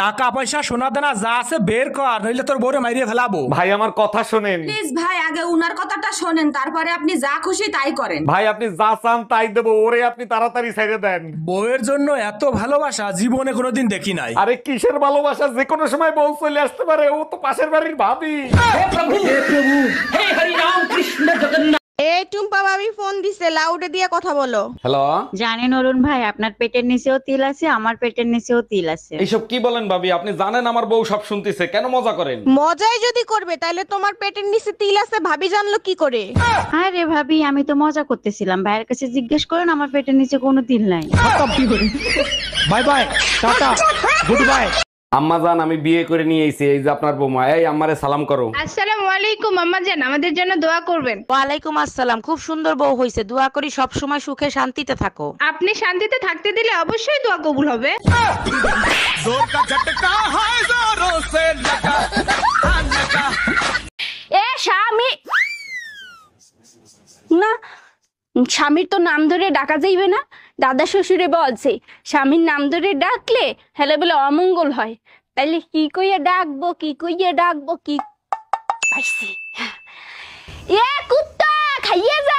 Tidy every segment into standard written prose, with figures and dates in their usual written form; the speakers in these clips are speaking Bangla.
টাকা পয়সা সোনা দানা যা আছে বের কর, নইলে তোর বউরে মাইরিয়ে ফেলাবো। ভাই আমার কথা শোনেন। প্লিজ ভাই, আগে উনার কথাটা শোনেন, তারপরে আপনি যা খুশি তাই করেন। ভাই আপনি যা চান তাই দেবো, ওরে আপনি তাড়াতাড়ি ছেড়ে দেন। বউয়ের জন্য এত ভালোবাসা জীবনে কোনোদিন দেখি নাই। আরে কিসের ভালোবাসা, যে কোনো সময় বউ চলে আসতে পারে, ও তো পাশের বাড়ির ভাবি। এই টুম্পা ভাবি ফোন দিছে, লাউডে দিয়ে কথা বলো। হ্যালো, জানেন অরুণ ভাই, আপনার পেটের নিচেও তিল আছে, আমার পেটের নিচেও তিল আছে। এইসব কি বলেন ভাবি? আপনি জানেন আমার বউ সব শুনতেছে, কেন মজা করেন? মজাই যদি করবে তাহলে তোমার পেটের নিচে তিল আছে ভাবি জানলো কি করে? আরে ভাবি, আমি তো মজা করতেছিলাম, ভাইয়ের কাছে জিজ্ঞেস করেন, আমার পেটের নিচে কোনো তিল নাই। Bye bye, tata, good bye. আম্মা জান, আমি বিয়ে করে নিয়ে এসেছি, এই যে আপনার বৌমা। এই আম্মারে সালাম করো। আসসালামু আলাইকুম আম্মা জান, আমাদের জন্য দোয়া করবেন। ওয়ালাইকুম আসসালাম, খুব সুন্দর বউ হইছে, দোয়া করি সব সময় সুখে শান্তিতে থাকো। আপনি শান্তিতে থাকতে দিলে অবশ্যই দোয়া কবুল হবে। এ স্বামী না, স্বামীর তো নাম ধরে ডাকা যাইবে না। দাদা শ্বশুরে বলছে স্বামীর নাম ধরে ডাকলে হেলে বলে অমঙ্গল হয়। তাইলে কি কইয়া ডাকবো, কি কইয়া ডাকবো, কি পাইছি। এ কুত্তা খাইয়ে যা।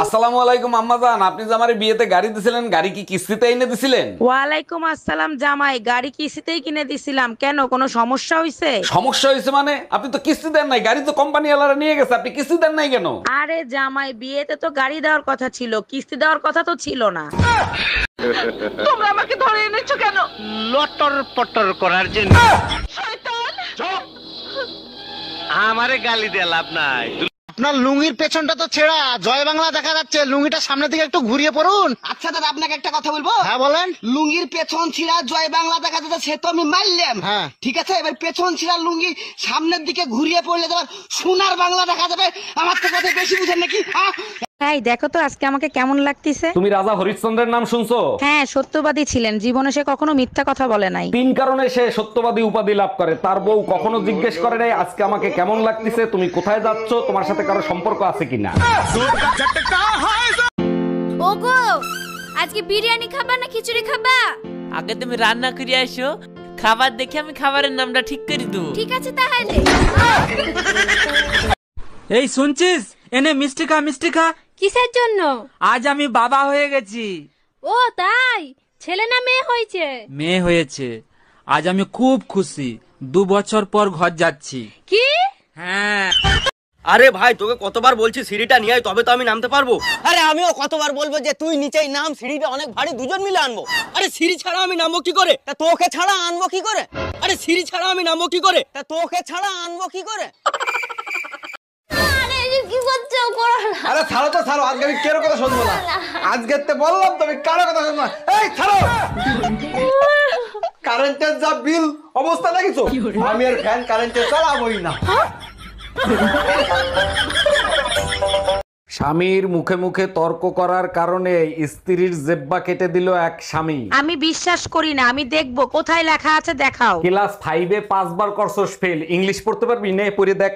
আসসালামু আলাইকুম আম্মা জান, আপনি যে আমার বিয়েতে গাড়ি দিছিলেন, গাড়ি কি কিস্তিতে এনে দিছিলেন? ওয়ালাইকুম আসসালাম জামাই, গাড়ি কিস্তিতেই কিনে দিছিলাম, কেন কোনো সমস্যা হইছে? সমস্যা হয়েছে মানে? আপনি তো কিস্তি দেন নাই, গাড়ি তো কোম্পানি ওয়ালারা নিয়ে গেছে, আপনি কিস্তি দেন নাই কেন? আরে জামাই, বিয়েতে তো গাড়ি দেওয়ার কথা ছিল, কিস্তি দেওয়ার কথা তো ছিল না। তোমরা আমাকে ধরে এনেছো কেন? লটর পটর করার জন্য। আমারে গালি দিয়ে লাভ নাই। আপনার লুঙ্গির পেছনটা তো ছেঁড়া, জয় বাংলা দেখা যাচ্ছে, লুঙ্গিটা সামনের দিকে একটু ঘুরিয়ে পড়ুন। আচ্ছা দাদা, আপনাকে একটা কথা বলবো। হ্যাঁ বলেন। লুঙ্গির পেছন ছিঁড়া জয় বাংলা দেখা যাচ্ছে, সে তো আমি মারলাম। হ্যাঁ ঠিক আছে, এবার পেছন ছিঁড়া লুঙ্গি সামনের দিকে ঘুরিয়ে পড়লে তোমার সোনার বাংলা দেখা যাবে। আমার তো কথা বেশি বুঝেন নাকি? এই দেখো তো আজকে আমাকে কেমন লাগতেছে। তুমি রাজা হরিশ্চন্দ্রের নাম শুনছো? হ্যাঁ, সত্যবাদী ছিলেন, জীবনে সে কখনো মিথ্যা কথা বলে নাই। 3 কারণে সে সত্যবাদী উপাধি লাভ করে। তার বউ কখনো জিজ্ঞেস করে নাই আজকে আমাকে কেমন লাগতেছে, তুমি কোথায় যাচ্ছ, তোমার সাথে কারো সম্পর্ক আছে কিনা। ওগো, আজকে বিরিয়ানি খাবা না খিচুড়ি খাবা? আগে তুমি রান্না করে আসো, খাবার দেখে আমি খাবারের নামটা ঠিক করে দেবো। ঠিক আছে তাহলে। এই শুনছিস, এনে মিষ্টি খা, মিষ্টি খা। কিসের জন্য? আজ আমি বাবা হয়ে গেছি। ও তাই, ছেলে না মেয়ে হয়েছে? মেয়ে হয়েছে। আজ আমি খুব খুশি, 2 বছর পর ঘর যাচ্ছি। কি? হ্যাঁ। আরে ভাই, তোকে কতবার বলছি সিঁড়িটা নিয়ে আয়, তবে তো আমি নামতে পারবো। আরে আমিও কতবার বলবো যে তুই নিচেই নাম, সিঁড়িটা অনেক ভারী, দুজন মিলে আনবো। আরে সিঁড়ি ছাড়া আমি নামবো কি করে? তা তোকে ছাড়া আনবো কি করে? আরে সিঁড়ি ছাড়া আমি নামবো কি করে? তা তোকে ছাড়া আনবো কি করে? আরে কি করছো, করো না। আরে ছাড়ো তো ছাড়ো, আজকে আমি কেরো কথা শুনবো না। আজকে তো বললাম তুমি কারো কথা শুনবো না। এই ছাড়ো, কারেন্টের যা বিল অবস্থা দেখিছো, আমি আর ফ্যান কারেন্টে চালাবোই না। স্বামীর মুখে মুখে তর্ক করার কারণে স্ত্রীর জেব্বা কেটে দিল এক স্বামী। আমি বিশ্বাস করি না, আমি দেখবো কোথায় লেখা আছে, দেখাও। ক্লাস 5-এ 5 বার করছস ফেল, ইংলিশ পড়তে পারবি? নে পড়ে দেখ।